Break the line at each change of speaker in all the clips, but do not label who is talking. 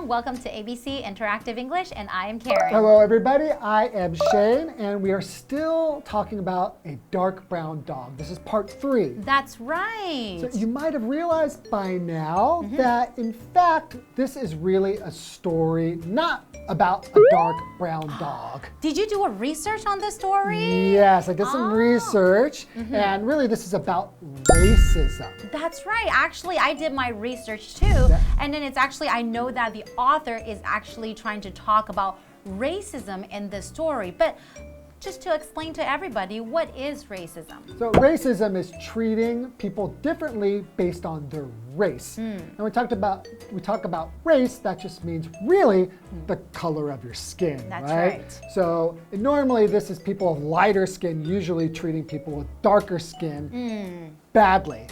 welcome to ABC Interactive English, and I am Karen.
Hello everybody, I am Shane, and we are still talking about a dark brown dog. This is part 3.
That's right.
So you might have realized by now that in fact this is really a story not about a dark brown dog.
Did you do a research on this story?
Yes, I did some research, and really this is about racism.
That's right. Actually, I did my research too, and then it's actually, I know that the author is actually trying to talk about racism in this story, but just to explain to everybody, what is racism?
So racism is treating people differently based on their race. And we talk about race, that just means really the color of your skin,
That's right.
So normally this is people of lighter skin usually treating people with darker skin badly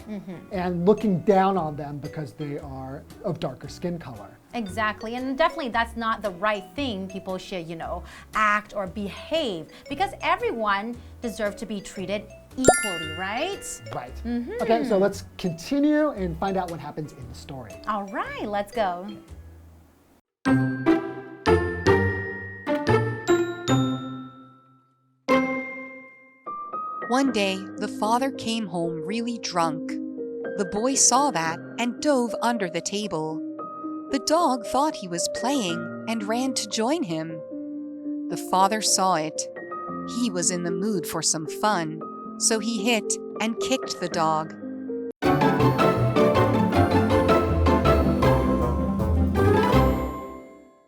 and looking down on them because they are of darker skin color.
Exactly, and definitely that's not the right thing. People should, act or behave because everyone deserves to be treated equally, right?
Right. Okay, so let's continue and find out what happens in the story.
All right, let's go.
One day, the father came home really drunk. The boy saw that and dove under the table. The dog thought he was playing and ran to join him. The father saw it. He was in the mood for some fun, so he hit and kicked the dog.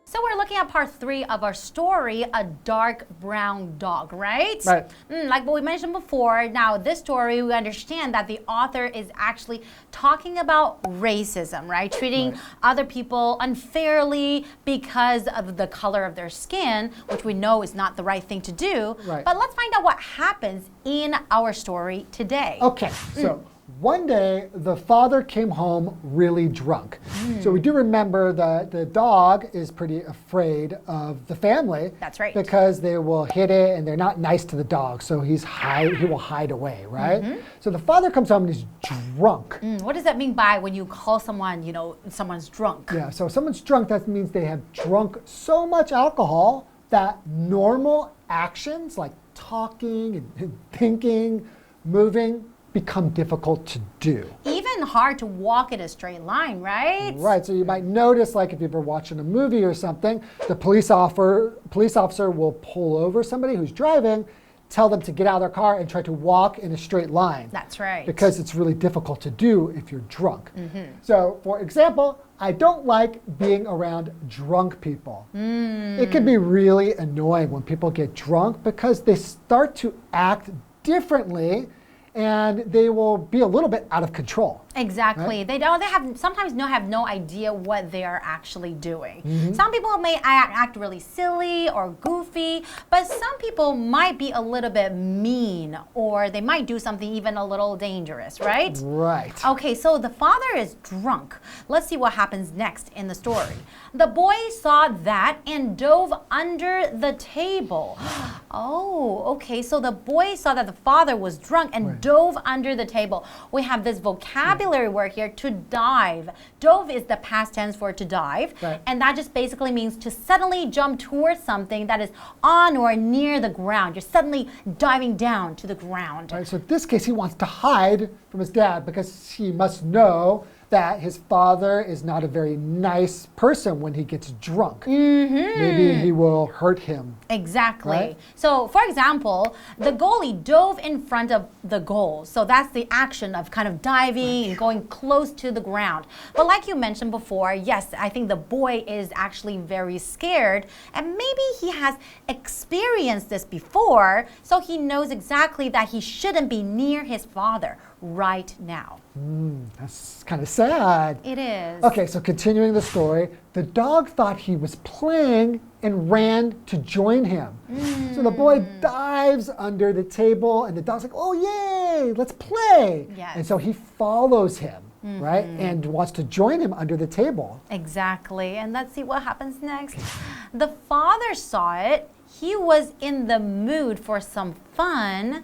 So we're looking at part 3 of our story, a dark brown dog, right?
Right.
Like what we mentioned before, now this story, we understand that the author is actually talking about racism, right? Treating other people unfairly because of the color of their skin, which we know is not the right thing to do.
Right.
But let's find out what happens in our story today.
Okay, so one day the father came home really drunk. So we do remember that the dog is pretty afraid of the family.
That's right.
Because they will hit it and they're not nice to the dog, so he will hide away, right? So the father comes home and he's drunk.
What does that mean by when you call someone, someone's drunk?
Yeah, so if someone's drunk, that means they have drunk so much alcohol that normal actions like talking and thinking, moving, become difficult to do.
Even hard to walk in a straight line, right?
Right, so you might notice, like if you've been watching a movie or something, the police officer will pull over somebody who's driving, tell them to get out of their car and try to walk in a straight line.
That's right.
Because it's really difficult to do if you're drunk. So, for example, I don't like being around drunk people. It can be really annoying when people get drunk because they start to act differently and they will be a little bit out of control.
Exactly. Right? Sometimes have no idea what they are actually doing. Some people may act really silly or goofy, but some people might be a little bit mean, or they might do something even a little dangerous, right?
Right.
Okay, so the father is drunk. Let's see what happens next in the story. The boy saw that and dove under the table. Oh, okay, so the boy saw that the father was drunk and dove under the table. We have this vocabulary word here, to dive. Dove is the past tense for to dive, and that just basically means to suddenly jump towards something that is on or near the ground. You're suddenly diving down to the ground.
Right, so in this case, he wants to hide from his dad because he must know that his father is not a very nice person when he gets drunk. Maybe he will hurt him.
Exactly.
Right?
So, for example, the goalie dove in front of the goal. So that's the action of kind of diving and going close to the ground. But like you mentioned before, yes, I think the boy is actually very scared, and maybe he has experienced this before, so he knows exactly that he shouldn't be near his father right now.
That's kind of sad.
It is.
Okay, so continuing the story, the dog thought he was playing and ran to join him. So the boy dives under the table and the dog's like, oh yay, let's play.
Yes.
And so he follows him, right? And wants to join him under the table.
Exactly. And let's see what happens next. The father saw it. He was in the mood for some fun.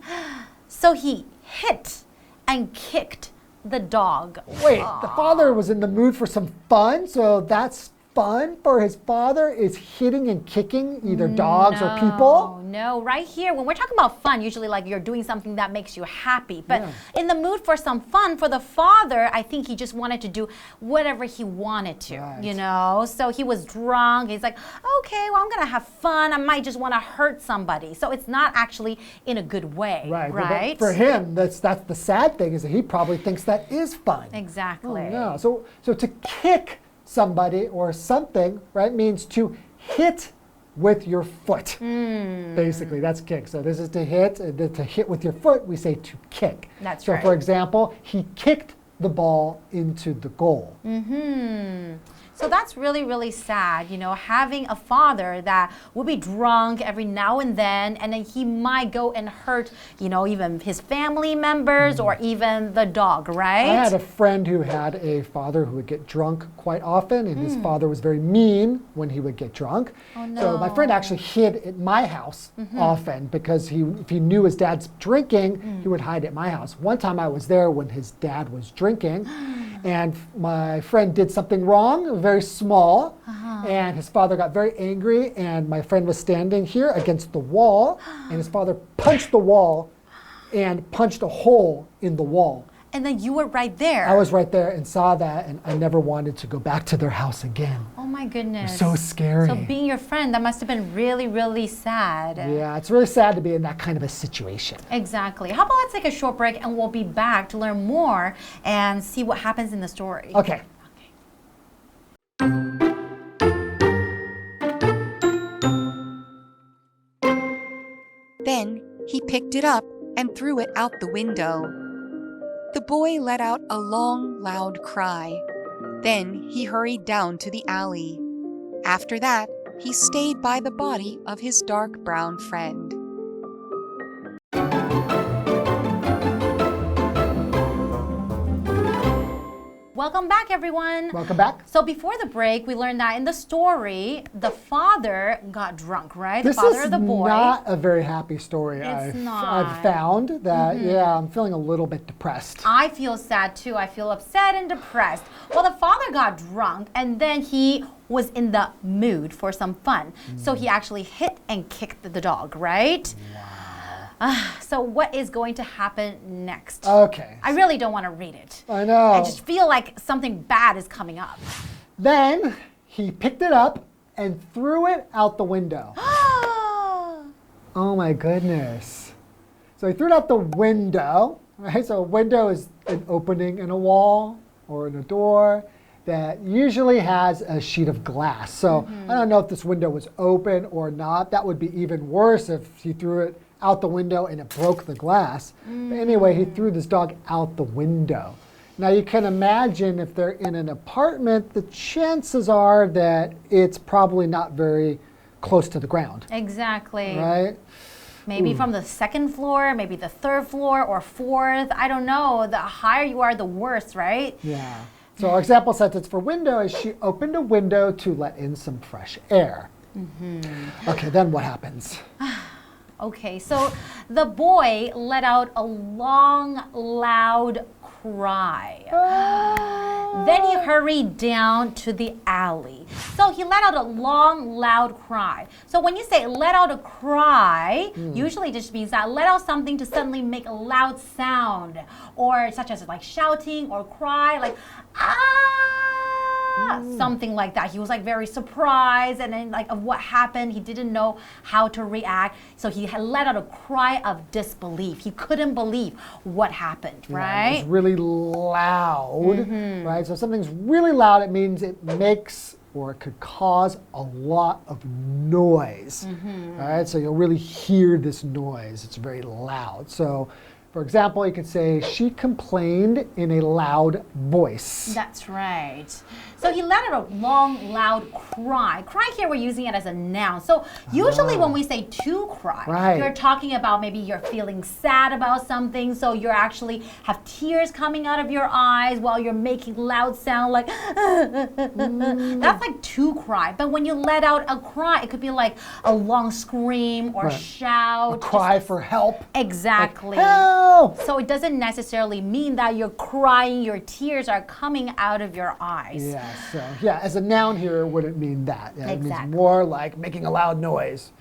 So he hit and kicked the dog.
Wait, the father was in the mood for some fun, so that's fun for his father is hitting and kicking either dogs or people?
No, right here, when we're talking about fun, usually like you're doing something that makes you happy. But in the mood for some fun, for the father, I think he just wanted to do whatever he wanted to, you know? So he was drunk. He's like, okay, well, I'm going to have fun. I might just want to hurt somebody. So it's not actually in a good way, right?
But for him, that's the sad thing is that he probably thinks that is fun.
Exactly.
Oh, no. So to kick somebody or something, right, means to hit with your foot. Basically, that's kick. So this is to hit. To hit with your foot, we say to kick.
That's
right. So for example, he kicked the ball into the goal.
So that's really, really sad, you know, having a father that will be drunk every now and then he might go and hurt, you know, even his family members or even the dog, right?
I had a friend who had a father who would get drunk quite often, and his father was very mean when he would get drunk.
Oh, no.
So my friend actually hid at my house often because if he knew his dad's drinking, he would hide at my house. One time I was there when his dad was drinking, and my friend did something wrong, very small, and his father got very angry, and my friend was standing here against the wall, and his father punched the wall and punched a hole in the wall.
And then you were right there.
I was right there and saw that, and I never wanted to go back to their house again.
Oh my goodness.
It was so scary.
So being your friend, that must have been really, really sad.
Yeah, it's really sad to be in that kind of a situation.
Exactly. How about let's take a short break and we'll be back to learn more and see what happens in the story.
Okay.
Then he picked it up and threw it out the window. The boy let out a long, loud cry. Then he hurried down to the alley. After that, he stayed by the body of his dark brown friend.
Welcome back, everyone.
Welcome back.
So before the break, we learned that in the story, the father got drunk, right?
This
the father of the boy.
is not a very happy story.
It's not.
I've found that, yeah, I'm feeling a little bit depressed.
I feel sad too. I feel upset and depressed. Well, the father got drunk and then he was in the mood for some fun. So he actually hit and kicked the dog, right?
Wow.
So what is going to happen next?
Okay.
I really don't want to read it.
I know.
I just feel like something bad is coming up.
Then he picked it up and threw it out the window. Oh my goodness. So he threw it out the window, right? So a window is an opening in a wall or in a door that usually has a sheet of glass. So I don't know if this window was open or not. That would be even worse if he threw it out the window and it broke the glass. But anyway, he threw this dog out the window. Now you can imagine if they're in an apartment, the chances are that it's probably not very close to the ground.
Exactly.
Right?
Maybe from the second floor, maybe the third floor or fourth. I don't know. The higher you are, the worse, right?
Yeah. So our example sentence for window is she opened a window to let in some fresh air. Okay, then what happens?
Okay, so the boy let out a long, loud cry. Then he hurried down to the alley. So he let out a long, loud cry. So when you say let out a cry, usually it just means that let out something to suddenly make a loud sound, or such as like shouting or cry, like something like that. He was like very surprised and then like of what happened. He didn't know how to react. So he had let out a cry of disbelief. He couldn't believe what happened, right?
Yeah, it was really loud, right? So if something's really loud, it means it makes or it could cause a lot of noise, right? So you'll really hear this noise. It's very loud. So for example, you could say, she complained in a loud voice.
That's right. So he let out a long, loud cry. Cry here, we're using it as a noun. So usually when we say to cry, you're talking about maybe you're feeling sad about something, so you actually have tears coming out of your eyes while you're making loud sound like, that's like to cry. But when you let out a cry, it could be like a long scream or shout.
A cry for help.
Exactly.
Like, help! no.
So it doesn't necessarily mean that you're crying, your tears are coming out of your eyes.
Yeah, so yeah, as a noun here, it wouldn't mean that. Yeah,
Exactly.
It means more like making a loud noise.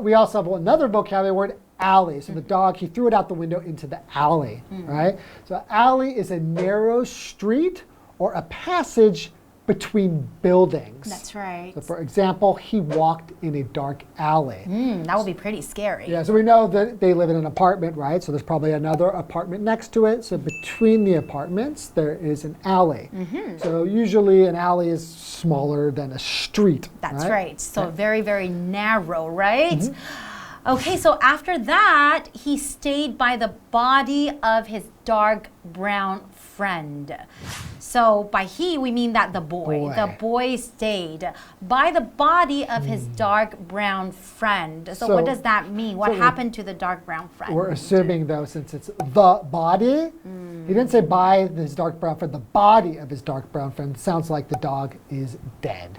We also have another vocabulary word, alley. So the dog, he threw it out the window into the alley, right? So alley is a narrow street or a passage between buildings.
That's right.
So for example, he walked in a dark alley.
That would be pretty scary.
Yeah, so we know that they live in an apartment, right? So there's probably another apartment next to it. So between the apartments, there is an alley. So usually an alley is smaller than a street.
That's right. So very, very narrow, right? Okay, so after that, he stayed by the body of his dark brown friend. So by he, we mean that the boy. The boy stayed by the body of his dark brown friend. So what does that mean? What happened to the dark brown friend?
We're assuming, though, since it's the body, he didn't say by his dark brown friend, the body of his dark brown friend. Sounds like the dog is dead.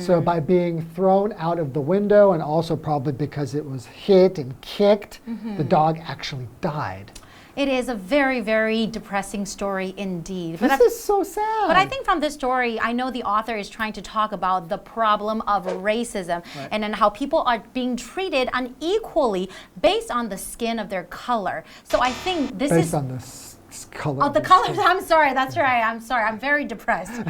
So by being thrown out of the window, and also probably because it was hit and kicked, the dog actually died.
It is a very, very depressing story indeed.
This is so sad.
But I think from this story, I know the author is trying to talk about the problem of racism and then how people are being treated unequally based on the skin of their color. So I think this
Based
is...
on the color.
Oh, the color. I'm sorry. That's right. I'm sorry. I'm very depressed.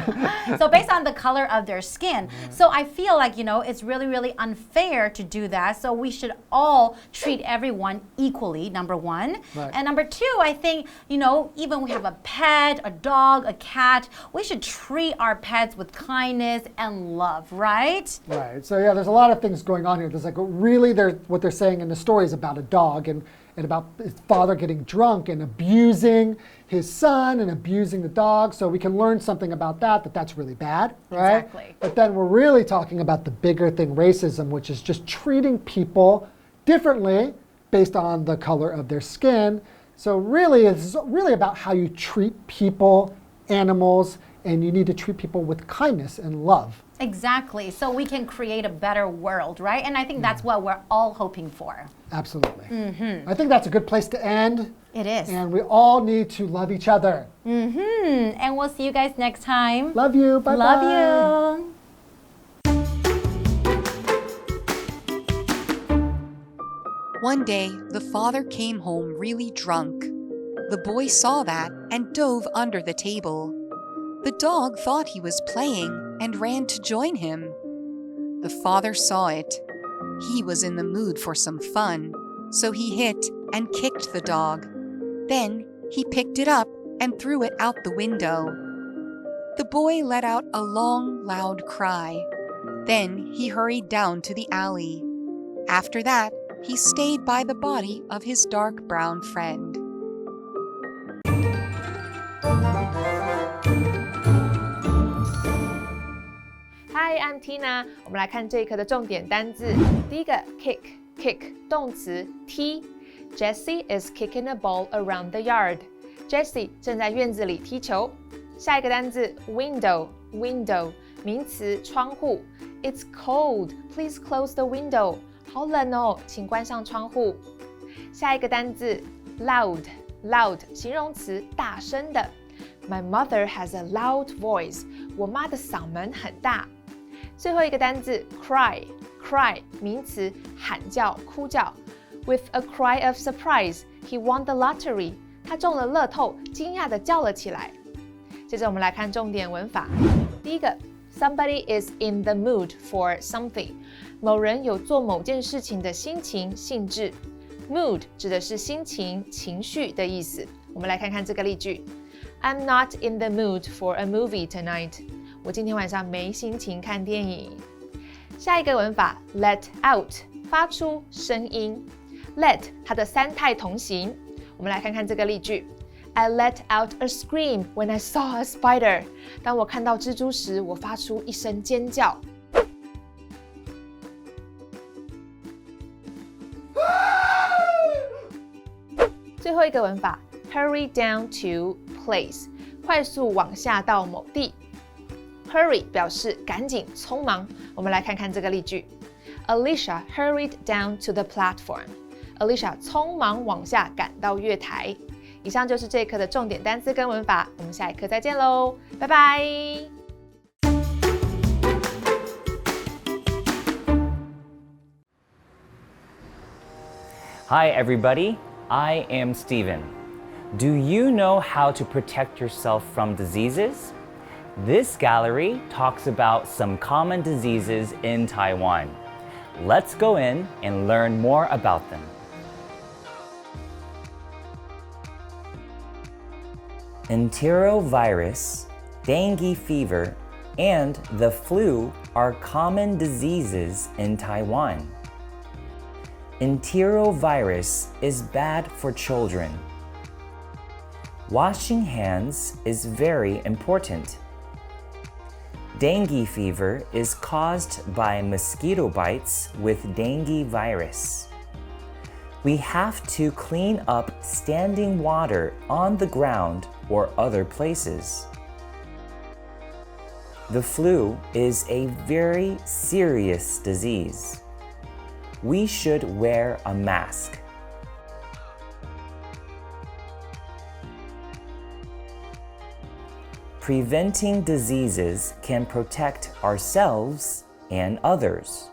So based on the color of their skin. So I feel like, you know, it's really, really unfair to do that. So we should all treat everyone equally, number one. And number two, I think, you know, even we have a pet, a dog, a cat, we should treat our pets with kindness and love, right?
Right. So yeah, there's a lot of things going on here. There's like really what they're saying in the story is about a dog and about his father getting drunk and abusing his son and abusing the dog. So we can learn something about that's really bad, right?
Exactly.
But then we're really talking about the bigger thing, racism, which is just treating people differently based on the color of their skin. So really, it's really about how you treat people, animals, and you need to treat people with kindness and love.
Exactly. So we can create a better world, right? And I think that's what we're all hoping for.
Absolutely. I think that's a good place to end.
It is.
And we all need to love each other.
And we'll see you guys next time.
Love you. Bye-bye.
Love you.
One day, the father came home really drunk. The boy saw that and dove under the table. The dog thought he was playing and ran to join him. The father saw it. He was in the mood for some fun, so he hit and kicked the dog. Then he picked it up and threw it out the window. The boy let out a long, loud cry. Then he hurried down to the alley. After that, he stayed by the body of his dark brown friend.
Hi, I'm Tina. 我们来看这一课的重点单字。第一个 kick 动词踢。Jessie is kicking a ball around the yard. Jessie 正在院子里踢球。下一个单字 window 名词窗户。It's cold. Please close the window. 好冷哦，请关上窗户。下一个单字 loud 形容词大声的。My mother has a loud voice. 我妈的嗓门很大。最后一个单字 cry 名词喊叫哭叫。With a cry of surprise, he won the lottery. 他中了乐透，惊讶地叫了起来。接着我们来看重点文法。第一个 Somebody is in the mood for something. 某人有做某件事情的心情兴致。Mood 指的是心情情绪的意思。我们来看看这个例句。I'm not in the mood for a movie tonight. 我今天晚上没心情看电影。下一个文法 let out 发出声音。let 它的三态同形。我们来看看这个例句。I let out a scream when I saw a spider. 当我看到蜘蛛时，我发出一声尖叫。最后一个文法 hurry down to place 快速往下到某地。Hurry 表示赶紧匆忙。我们来看看这个例句。Alicia hurried down to the platform. Alicia 匆忙往下赶到月台。以上就是这一课的重点单词跟文法，我们下一课再见喽，拜拜。
Hi everybody, I am Steven. Do you know how to protect yourself from diseases? This gallery talks about some common diseases in Taiwan. Let's go in and learn more about them. Enterovirus, dengue fever, and the flu are common diseases in Taiwan. Enterovirus is bad for children. Washing hands is very important. Dengue fever is caused by mosquito bites with dengue virus. We have to clean up standing water on the ground or other places. The flu is a very serious disease. We should wear a mask. Preventing diseases can protect ourselves and others.